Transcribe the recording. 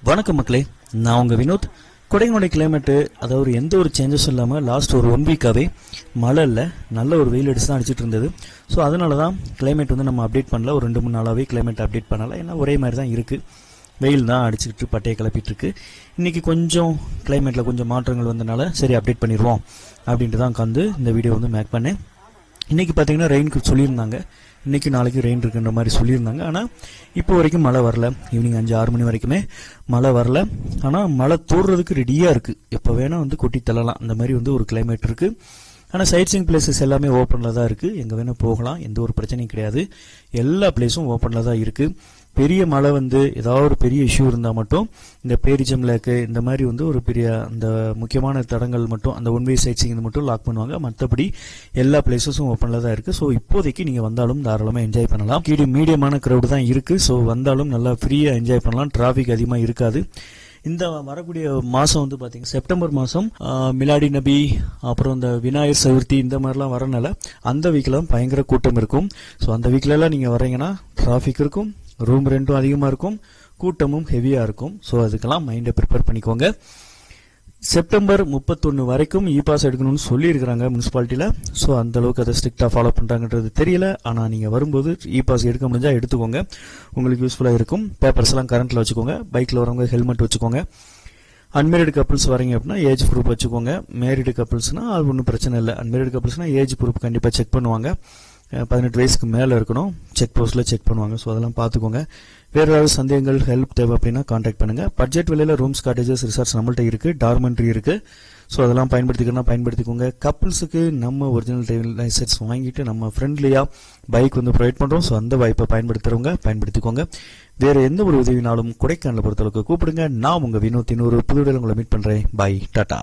வணக்கம் மக்களே, நான் உங்கள் வினோத். கொடைக்கானல் கிளைமேட்டு அதாவது எந்த ஒரு சேஞ்சஸும் இல்லாமல் லாஸ்ட் ஒரு 1 வீக்காகவே மழை இல்லை, நல்ல ஒரு வெயில் அடிச்சு தான் அடிச்சிட்டு இருந்தது. ஸோ அதனால தான் கிளைமேட் வந்து நம்ம அப்டேட் பண்ணல. ஒரு 2-3 நாளாகவே கிளைமேட் அப்டேட் பண்ணல, ஏன்னா ஒரே மாதிரி தான் இருக்குது. வெயில் தான் அடிச்சுக்கிட்டு பட்டையை கிளப்பிட்டு இருக்கு. இன்றைக்கி கொஞ்சம் கிளைமேட்டில் கொஞ்சம் மாற்றங்கள் வந்தனால சரி அப்டேட் பண்ணிடுவோம் அப்படின்ட்டு தான் உட்காந்து இந்த வீடியோ வந்து மேக் பண்ணேன். இன்றைக்கி பார்த்தீங்கன்னா ரெயினுக்கு சொல்லியிருந்தாங்க, இன்றைக்கி நாளைக்கு ரெயின் இருக்குன்ற மாதிரி சொல்லியிருந்தாங்க. ஆனால் இப்போ வரைக்கும் மழை வரல. ஈவினிங் 5-6 மணி வரைக்குமே மழை வரல. ஆனால் மழை தோடுறதுக்கு ரெடியாக இருக்குது, எப்போ வேணால் வந்து கொட்டி தள்ளலாம், அந்த மாதிரி வந்து ஒரு கிளைமேட் இருக்குது. ஆனால் சைட் சீயிங் பிளேசஸ் எல்லாமே ஓப்பனில் தான் இருக்குது, எங்கே வேணால் போகலாம், எந்த ஒரு பிரச்சனையும் கிடையாது. எல்லா பிளேஸும் ஓப்பனில் தான் இருக்குது. பெரிய மழை வந்து ஏதாவது ஒரு பெரிய இஷ்யூ இருந்தால் மட்டும் இந்த பேரிஜம் லேக்கு இந்த மாதிரி வந்து ஒரு பெரிய அந்த முக்கியமான தடங்கள் மட்டும் அந்த ஒன் வே சைட் சீயிங் மட்டும் லாக் பண்ணுவாங்க. மற்றபடி எல்லா பிளேசஸும் ஓப்பனில் தான் இருக்குது. ஸோ இப்போதைக்கு நீங்கள் வந்தாலும் தாராளமாக என்ஜாய் பண்ணலாம். கீழே மீடியமான க்ரௌடு தான் இருக்குது. ஸோ வந்தாலும் நல்லா ஃப்ரீயாக என்ஜாய் பண்ணலாம், டிராஃபிக் அதிகமாக இருக்காது. இந்த வரக்கூடிய மாதம் வந்து பார்த்தீங்கன்னா செப்டம்பர் மாதம் மிலாடி நபி, அப்புறம் இந்த விநாயகர் சதுர்த்தி இந்த மாதிரிலாம் வரனால அந்த வீக்கில் பயங்கர கூட்டம் இருக்கும். ஸோ அந்த வீக்கிலலாம் நீங்கள் வரீங்கன்னா டிராஃபிக் இருக்கும், ரூம் ரெண்டும் அதிகமாக இருக்கும், கூட்டமும் ஹெவியாக இருக்கும். ஸோ அதுக்கெல்லாம் மைண்டை ப்ரிப்பேர் பண்ணிக்கோங்க. செப்டம்பர் 31 வரைக்கும் இ பாஸ் எடுக்கணும்னு சொல்லியிருக்கிறாங்க முனிசிபாலிட்டியில். ஸோ அந்தளவுக்கு அதை ஸ்ட்ரிக்டாக ஃபாலோ பண்ணுறாங்கன்றது தெரியல. ஆனால் நீங்கள் வரும்போது இ பாஸ் எடுக்க முடிஞ்சால் எடுத்துக்கோங்க, உங்களுக்கு யூஸ்ஃபுல்லாக இருக்கும். பேப்பர்ஸ் எல்லாம் கரண்ட்டில் வச்சுக்கோங்க. பைக்கில் வரவங்க ஹெல்மெட் வச்சுக்கோங்க. அன்மேரிடு கப்பிள்ஸ் வரீங்க அப்படின்னா ஏஜ் ப்ரூஃப் வச்சுக்கோங்க. மேரிடு கப்பிள்ஸ்னால் அது ஒன்றும் பிரச்சனை இல்லை. அன்மேரிடு கப்பிள்ஸ்னால் ஏஜ் ப்ரூஃப் கண்டிப்பாக செக் பண்ணுவாங்க. 18 வயசுக்கு மேலே இருக்கணும், செக் போஸ்ட்டில் செக் பண்ணுவாங்க. ஸோ அதெல்லாம் பார்த்துக்கோங்க. வேறு ஏதாவது சந்தேகங்கள் ஹெல்ப் தேவை அப்படின்னா கான்டாக்ட் பண்ணுங்கள். பட்ஜெட் விலையில் ரூம்ஸ், காட்டேஜஸ், ரிசார்ட்ஸ் நம்மள்ட்ட இருக்குது, டார்மெண்ட்ரி இருக்குது. ஸோ அதெல்லாம் பயன்படுத்திக்கணும்னா பயன்படுத்திக்கோங்க. கப்புள்ஸுக்கு நம்ம ஒரிஜினல் டிரைவிங் லைசன்ஸ் வாங்கிட்டு நம்ம ஃப்ரெண்ட்லியாக பைக் வந்து ப்ரொவைட் பண்ணுறோம். ஸோ அந்த வாய்ப்பை பயன்படுத்துகிறவங்க பயன்படுத்திக்கோங்க. வேறு எந்த ஒரு உதவினாலும் கொடைக்கானலை பொறுத்தளவுக்கு கூப்பிடுங்க. நான் உங்கள் வினோத், இன்னொரு புது உங்களை மீட் பண்ணுறேன். பாய், டாட்டா.